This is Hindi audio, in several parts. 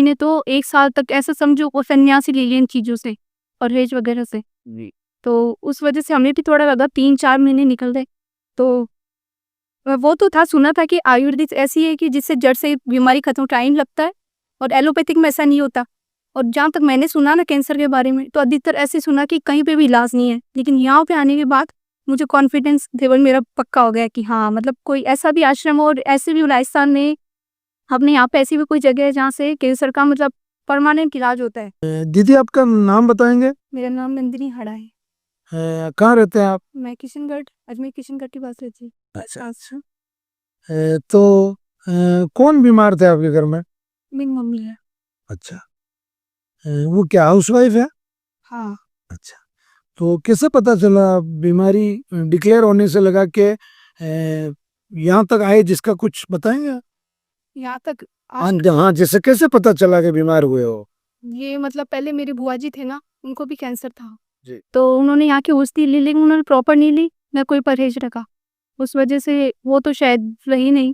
मम्मी ने तो 1 साल तक ऐसा समझो वो संन्यास ही ले लिया इन चीज़ों से, परहेज वगैरह से। जी। तो उस वजह से हमें भी थोड़ा लगा 3-4 महीने निकल गए। तो वो तो था, सुना था कि आयुर्वेदिक ऐसी है कि जिससे जड़ से बीमारी खत्म टाइम लगता है और एलोपैथिक में ऐसा नहीं होता। और जहाँ तक मैंने सुना ना कैंसर के बारे में, तो अधिकतर ऐसे सुना कि कहीं पे भी इलाज नहीं है। लेकिन यहाँ पे आने के बाद मुझे कॉन्फिडेंस लेवल मेरा पक्का हो गया कि हाँ, मतलब कोई ऐसा भी आश्रम हो और ऐसे भी राजस्थान में अपने यहाँ पे ऐसी भी कोई जगह है जहाँ से कैंसर का मतलब परमानेंट इलाज होता है। दीदी आपका नाम बताएंगे? मेरा नाम नंदिनी हड़ा है। कहाँ रहते हैं आप? मैं किशनगढ़, अजमेर किशनगढ़ के पास रहती हूँ। अच्छा अच्छा। तो कौन बीमार थे आपके घर में? मेरी मम्मी है। अच्छा। वो क्या हाउसवाइफ है? हाँ। अच्छा। तो कैसे पता चला बीमारी डिक्लेयर होने से लगा के यहाँ तक आए, जिसका कुछ बताएंगे? यहाँ तक हाँ हाँ, जैसे कैसे पता चला कि बीमार हुए हो? ये मतलब पहले मेरे बुआ जी थे ना, उनको भी कैंसर था। जी। तो उन्होंने यहाँ की औषधि ली, लेकिन उन्होंने प्रॉपर नहीं ली, ना कोई परहेज रखा। उस वजह से वो तो शायद रही नहीं।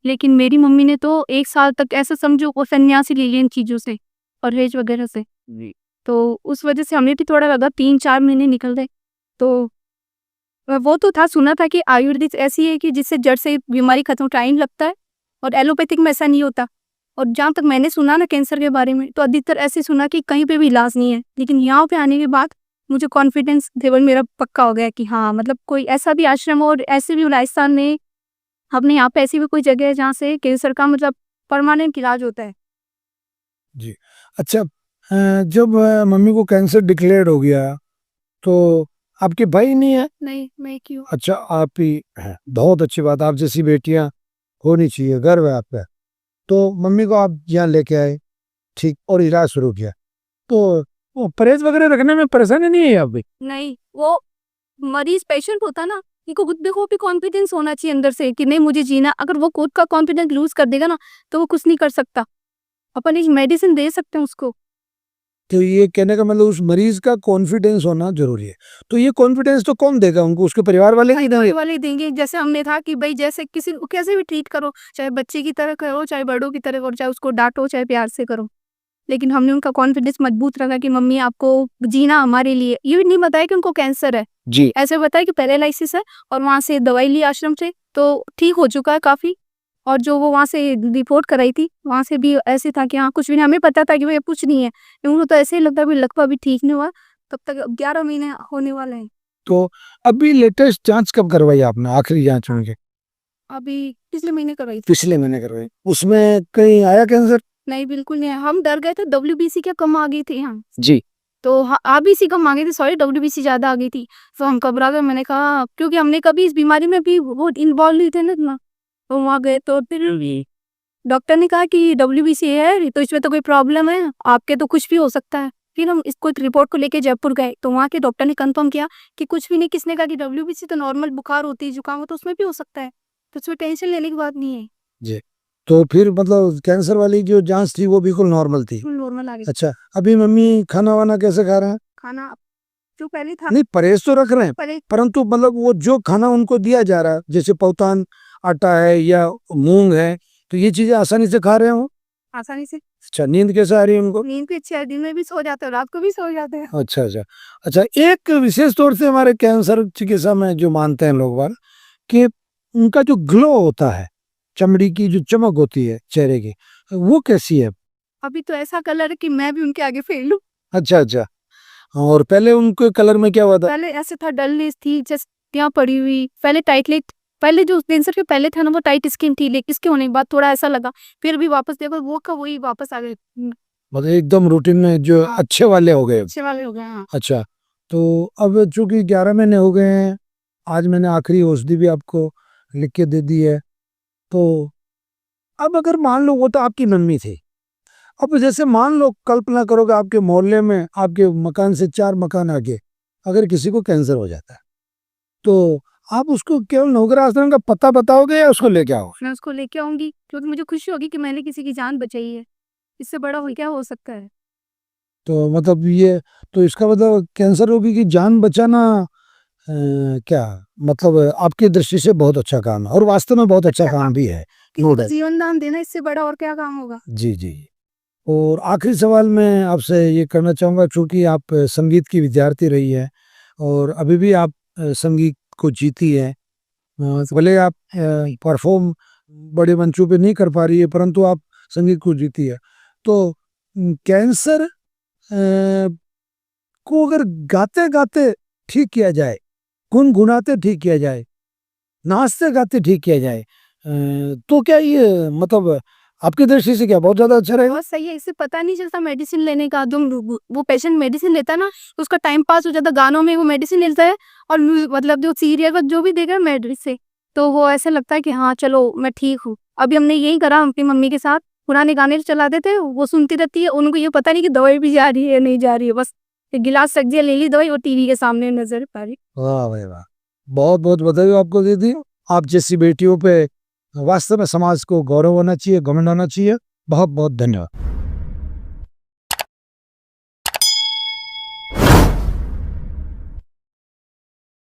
लेकिन मेरी मम्मी ने तो 1 साल तक ऐसा समझो वो संन्यास ही ले लिया इन चीज़ों से, परहेज वगैरह से। जी। तो उस वजह से हमें भी थोड़ा लगा 3-4 महीने निकल गए। तो वो तो था, सुना था कि आयुर्वेदिक ऐसी है कि जिससे जड़ से बीमारी खत्म टाइम लगता है और एलोपैथिक में ऐसा नहीं होता। और जहाँ तक मैंने सुना ना कैंसर के बारे में, तो अधिकतर ऐसे सुना कि कहीं पे भी इलाज नहीं है। लेकिन यहाँ पे आने के बाद मुझे कॉन्फिडेंस लेवल मेरा पक्का हो गया कि हाँ, मतलब कोई ऐसा भी आश्रम हो और ऐसे भी राजस्थान में अपने यहाँ पे ऐसी भी कोई जगह है जहाँ से कैंसर का मतलब परमानेंट इलाज होता है। जी। अच्छा। जब मम्मी को कैंसर डिक्लेयर हो गया तो आपके भाई नहीं है? नहीं, मैं क्यों? अच्छा, आप ही हैं। बहुत अच्छी बात, आप जैसी बेटियां होनी चाहिए, गर्व है आप पे। तो मम्मी को आप यहाँ लेके आए, ठीक, और इलाज शुरू किया। तो वो परहेज वगैरह रखने में परेशानी नहीं है आप भी? नहीं, वो मरीज पेशेंट होता ना, इनको खुद देखो भी कॉन्फिडेंस होना चाहिए अंदर से कि नहीं मुझे जीना। अगर वो खुद का कॉन्फिडेंस लूज कर देगा ना, तो वो कुछ नहीं कर सकता। अपन एक मेडिसिन दे सकते हैं उसको। तो ये कहने का मतलब उस मरीज का कॉन्फिडेंस होना जरूरी है। तो ये कॉन्फिडेंस तो कौन देगा उनको? उसके परिवार वाले ही देंगे? वाले देंगे। जैसे हमने था कि भाई जैसे किसी को कैसे भी ट्रीट करो, चाहे बच्चे की तरह करो, चाहे बड़ों की तरह करो, चाहे उसको डांटो, चाहे प्यार से करो। लेकिन हमने उनका कॉन्फिडेंस मजबूत रखा कि मम्मी आपको जीना हमारे लिए। ये भी नहीं बताया कि उनको कैंसर है, जी। ऐसे बताया कि पैरालिसिस है। और वहां से दवाई ली आश्रम से, तो ठीक हो चुका है काफी। और जो वो वहां से रिपोर्ट कराई थी, वहां से भी ऐसे था कि हाँ कुछ भी नहीं। हमें पता था कि भाई कुछ नहीं है, लेकिन उनको तो ऐसे ही लगता है लकवा भी ठीक नहीं हुआ। तब तक 11 महीने होने वाले हैं। तो अभी लेटेस्ट जांच कब करवाई आपने, आखिरी जांच उनकी? अभी पिछले महीने करवाई थी। पिछले महीने करवाई, उसमें कहीं आया कैंसर? नहीं, बिल्कुल नहीं है। हम डर गए थे, WBC क्या कम आ गई थी यहाँ। जी। तो RBC कम आ गई थी, सॉरी WBC ज्यादा आ गई थी। तो हम घबरा गए। मैंने कहा क्योंकि हमने कभी इस बीमारी में भी वो इन्वॉल्व नहीं थे ना इतना। तो वहाँ गए तो फिर डॉक्टर ने कहा कि WBC है तो इसमें तो कोई प्रॉब्लम है, आपके तो कुछ भी हो सकता है। फिर हम इसको एक रिपोर्ट को लेके जयपुर गए, तो वहाँ के डॉक्टर ने कंफर्म किया कि कुछ भी नहीं। किसने कहा कि WBC तो नॉर्मल बुखार होती है, जुकाम हो तो उसमें भी हो सकता है, तो उसमें टेंशन लेने की बात नहीं है। जी। तो फिर मतलब कैंसर वाली जो जांच थी वो बिल्कुल नॉर्मल थी? नॉर्मल आ गई। अच्छा। अभी मम्मी खाना वाना कैसे खा रहे हैं? खाना जो पहले था, नहीं, परहेज तो रख रहे हैं, पहले परंतु मतलब वो जो खाना उनको दिया जा रहा है, जैसे पौतान आटा है या मूंग है, तो ये चीजें आसानी से खा रहे हो? आसानी से। अच्छा, नींद कैसे आ रही है उनको? नींद भी अच्छी है, दिन में भी सो जाते हैं, रात को भी सो जाते हैं। अच्छा अच्छा। अच्छा, एक विशेष तौर से हमारे कैंसर चिकित्सा में जो मानते हैं लोग बाग कि उनका जो ग्लो होता है, चमड़ी की जो चमक होती है चेहरे की, वो कैसी है? अभी तो ऐसा कलर है कि मैं भी उनके आगे फेल हूँ। अच्छा अच्छा। और पहले उनके कलर में क्या हुआ था? पहले ऐसे था, डलनेस थी, जस्ट यहाँ पड़ी हुई। पहले टाइट लिप, पहले जो कैंसर के पहले था ना वो टाइट स्किन थी, लेकिन इसके होने के बाद थोड़ा ऐसा लगा। फिर भी वापस देखो वो का वही वापस आ गए। मतलब एकदम रूटीन में जो हाँ, अच्छे वाले हो गए। अच्छे वाले हो गए। हाँ। अच्छा। तो अब चूंकि 11 महीने हो गए हैं, आज मैंने आखिरी औषधि भी आपको लिख के दे दी है। तो अब अगर मान लो वो तो आपकी मम्मी थी, अब जैसे मान लो कल्पना करो कि आपके मोहल्ले में, आपके मकान से 4 मकान आगे अगर किसी को कैंसर हो जाता है, तो आप उसको केवल नवग्रह आश्रम का पता बताओगे या उसको लेके आओगे? मैं उसको लेके आऊंगी, क्योंकि मुझे खुशी होगी कि मैंने किसी की जान बचाई है। इससे बड़ा हो क्या हो सकता है। तो मतलब ये, तो इसका मतलब कैंसर रोगी की जान बचाना क्या मतलब आपकी दृष्टि से बहुत अच्छा काम है, और वास्तव में बहुत अच्छा काम भी है। किसी को जीवन दान देना, इससे बड़ा और क्या काम होगा। जी जी। और आखिरी सवाल मैं आपसे ये करना चाहूँगा, चूँकि आप संगीत की विद्यार्थी रही हैं और अभी भी आप संगीत को जीती हैं। भले आप परफ़ॉर्म बड़े मंचों पे नहीं कर पा रही है, परंतु आप संगीत को जीती है। तो कैंसर को अगर गाते-गाते ठीक किया जाए, गुनगुनाते ठीक किया जाए, नाचते-गाते ठीक किया जाए, तो क्या ये मतलब आपकी दृष्टि से क्या बहुत ज़्यादा अच्छा रहेगा? बहुत सही है, इससे पता नहीं चलता मेडिसिन लेने का। वो पेशेंट मेडिसिन लेता है ना, तो उसका टाइम पास हो जाता है, गानों में वो मेडिसिन लेता है और मतलब जो सीरियल का जो भी देगा मेडिसिन, तो वो ऐसा लगता है कि हाँ चलो मैं ठीक हूँ। अभी हमने यही करा अपनी मम्मी के साथ, पुराने गाने चला देते हैं, वो सुनती रहती है, उनको ये पता नहीं कि दवाई भी जा रही है या नहीं जा रही है, बस एक गिलास सब्जियाँ ले ली दवाई और टीवी के सामने नजर पा रही। वाह भाई वाह! बहुत-बहुत बधाई हो आपको दीदी। आप जैसी बेटियों पे वास्तव में समाज को गौरव होना चाहिए, घमंड होना चाहिए। बहुत-बहुत धन्यवाद।